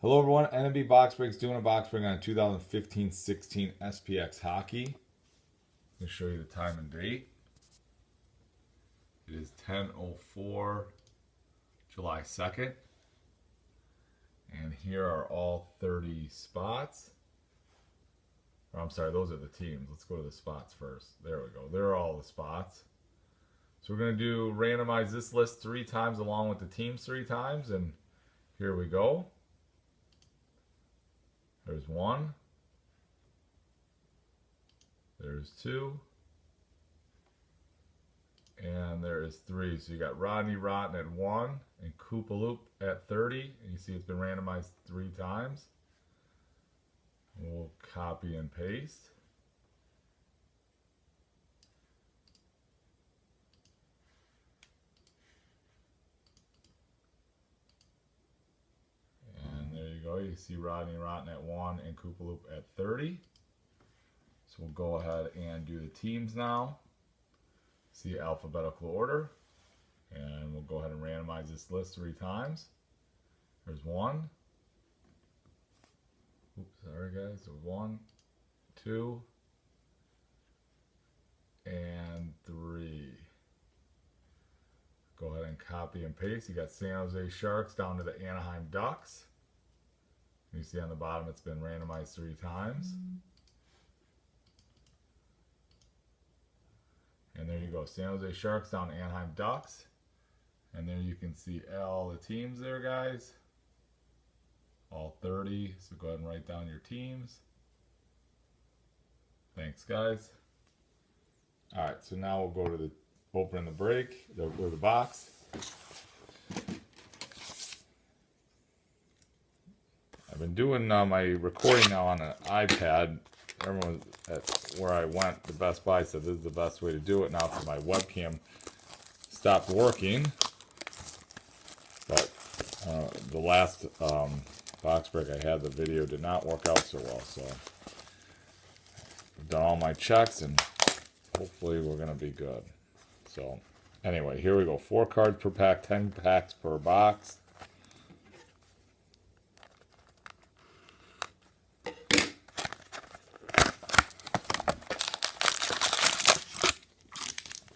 Hello everyone, NMB Box Breaks doing a box break on 2015-16 SPX hockey. I'm going to show you the time and date. It is 10:04 July 2nd. And here are all 30 spots. Or, I'm sorry, those are the teams. Let's go to the spots first. There we go. There are all the spots. So we're going to do randomize this list 3 times along with the teams 3 times. And here we go. There's 1. There's 2. And there is 3. So you got Rodney Rotten at 1 and Koopaloop at 30. And you see it's been randomized 3 times. We'll copy and paste. And there you go. You see Rodney Rotten at 1 and Koopaloop at 30. So we'll go ahead and do the teams now. See alphabetical order. And we'll go ahead and randomize this list 3 times. There's 1. Oops, sorry guys. So 1, 2, and 3. Go ahead and copy and paste. You got San Jose Sharks down to the Anaheim Ducks. You see on the bottom it's been randomized 3 times. And there you go, San Jose Sharks down to Anaheim Ducks. And there you can see all the teams there, guys. All 30. So go ahead and write down your teams. Thanks, guys. All right, so now we'll go to the opening the break, the box. I've been doing my recording now on an iPad. Everyone at where I went, the Best Buy said this is the best way to do it now because my webcam stopped working. But the last box break I had, the video did not work out so well. So I've done all my checks and hopefully we're going to be good. So anyway, here we go. 4 cards per pack, 10 packs per box.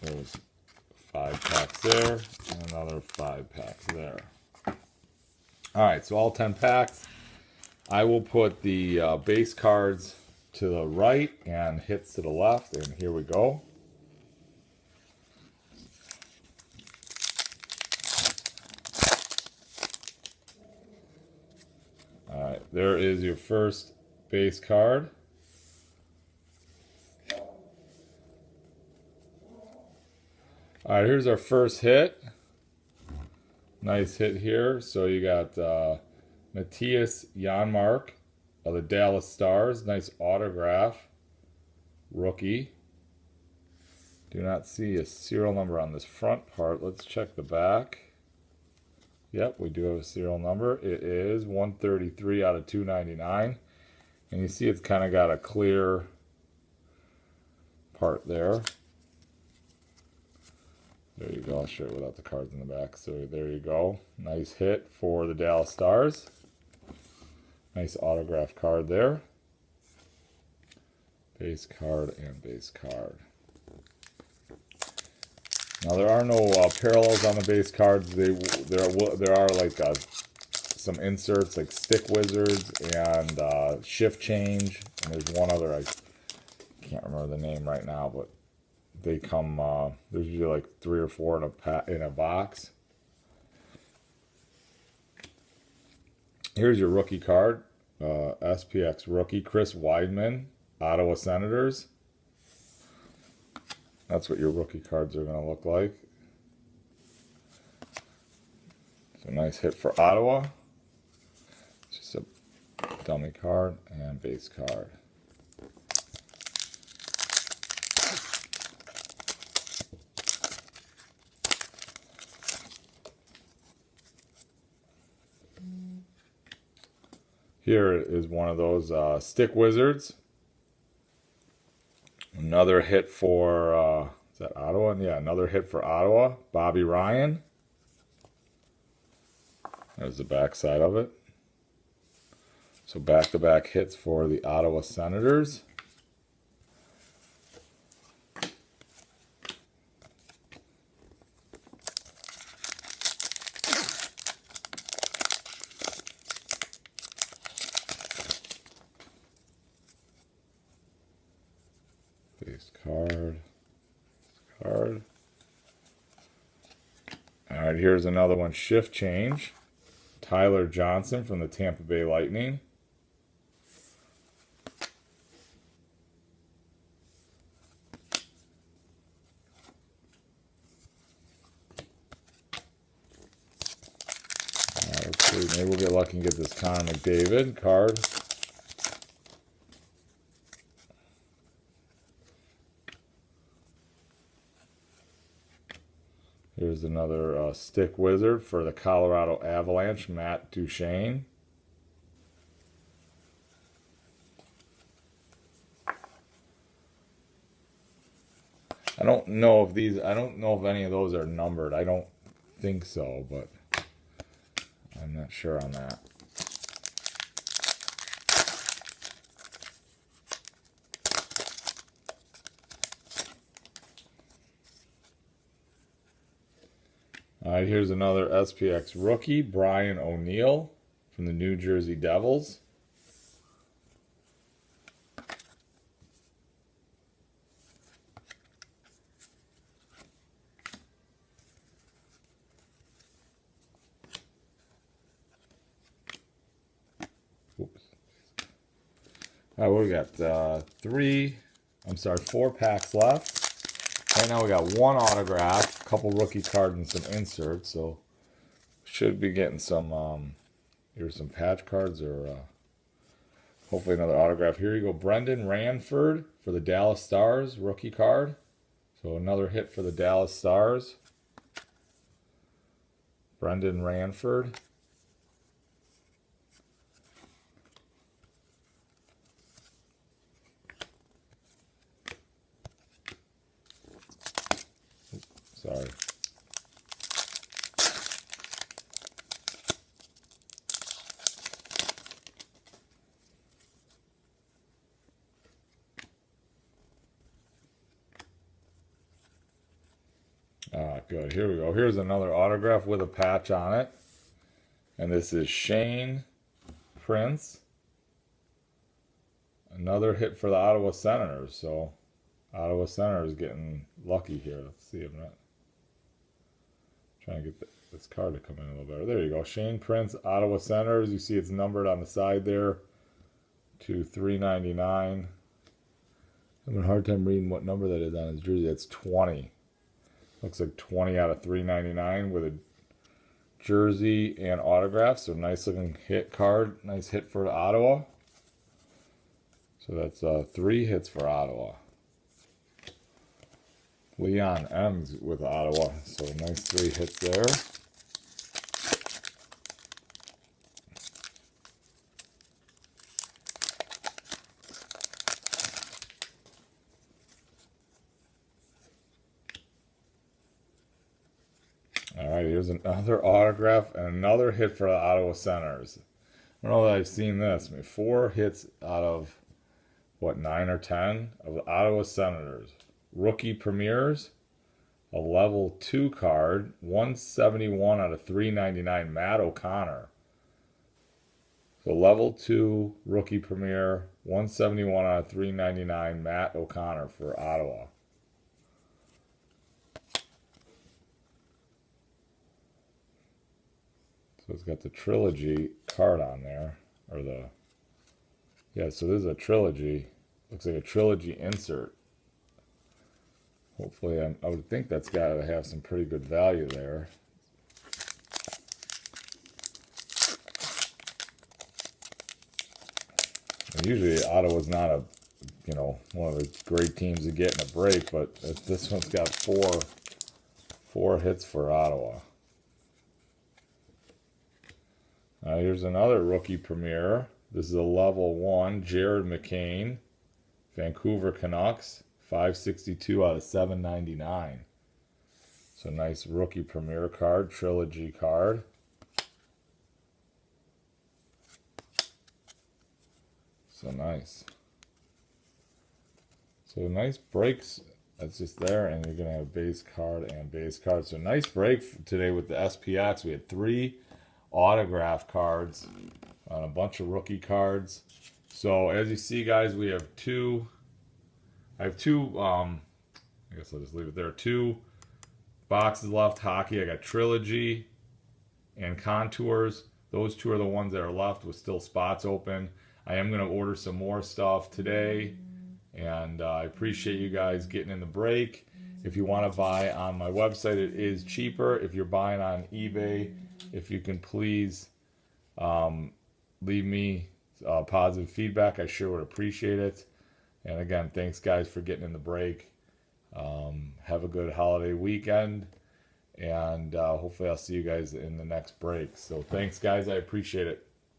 There's 5 packs there, and another 5 packs there. Alright, so all 10 packs. I will put the base cards to the right and hits to the left, and here we go. Alright, there is your first base card. Alright, here's our first hit. Nice hit here. So you got Matthias Janmark of the Dallas Stars. Nice autograph. Rookie. Do not see a serial number on this front part. Let's check the back. Yep, we do have a serial number. It is 133 out of 299. And you see it's kind of got a clear part there. There you go. I'll show you without the cards in the back. So there you go. Nice hit for the Dallas Stars. Nice autograph card there. Base card and base card. Now there are no parallels on the base cards. There are like some inserts like Stick Wizards and Shift Change. And there's one other, I can't remember the name right now, but they come, there's usually like 3 or 4 in a box. Here's your rookie card. SPX rookie, Chris Weidman, Ottawa Senators. That's what your rookie cards are going to look like. So nice hit for Ottawa. Just a dummy card and base card. Here is one of those Stick Wizards. Another hit for, is that Ottawa? Yeah, another hit for Ottawa. Bobby Ryan. There's the back side of it. So back-to-back hits for the Ottawa Senators. Base card. Card. All right, here's another one. Shift change. Tyler Johnson from the Tampa Bay Lightning. Let's see. Maybe we'll get lucky and get this Connor McDavid card. Here's another stick wizard for the Colorado Avalanche, Matt Duchene. I don't know if any of those are numbered. I don't think so, but I'm not sure on that. All right, here's another SPX rookie, Brian O'Neill from the New Jersey Devils. Oops. All right, we got 4 packs left. Right now we got one autograph, a couple rookie cards, and some inserts. So should be getting some, here's some patch cards or hopefully another autograph. Here you go, Brendan Ranford for the Dallas Stars, rookie card. So another hit for the Dallas Stars. Brendan Ranford. Sorry. Good. Here we go. Here's another autograph with a patch on it. And this is Shane Prince. Another hit for the Ottawa Senators. So Ottawa Senators getting lucky here. Let's see. I'm not trying to get this card to come in a little better. There you go. Shane Prince, Ottawa Senators. You see it's numbered on the side there to 399. I'm having a hard time reading what number that is on his jersey. That's 20. Looks like 20 out of 399 with a jersey and autograph. So nice looking hit card. Nice hit for Ottawa. So that's 3 hits for Ottawa. Leon M's with Ottawa. So nice 3 hits there. All right, here's another autograph and another hit for the Ottawa Senators. I don't know that I've seen this. I mean, 4 hits out of, what, 9 or 10 of the Ottawa Senators. Rookie premieres, a level 2 card, 171 out of 399, Matt O'Connor. So level 2 rookie premier, 171 out of 399, Matt O'Connor for Ottawa. So it's got the trilogy card on there, or yeah, so this is a trilogy. Looks like a trilogy insert. Hopefully, I would think that's got to have some pretty good value there. And usually, Ottawa's not a, one of the great teams to get in a break, but this one's got four hits for Ottawa. Here's another rookie premiere. This is a level 1, Jared McCain, Vancouver Canucks, 562 out of 799. So nice rookie premiere card, trilogy card. So nice. So nice breaks. That's just there, and you're gonna have base card and base card. So nice break today with the SPX. We had 3 autograph cards on a bunch of rookie cards. So as you see, guys, we have 2. I have 2. I guess I'll just leave it there. 2 boxes left. Hockey. I got Trilogy and Contours. Those 2 are the ones that are left with still spots open. I am going to order some more stuff today, and I appreciate you guys getting in the break. If you want to buy on my website, it is cheaper. If you're buying on eBay, if you can please leave me positive feedback, I sure would appreciate it. And again, thanks guys for getting in the break. Have a good holiday weekend, and hopefully I'll see you guys in the next break. So thanks guys, I appreciate it.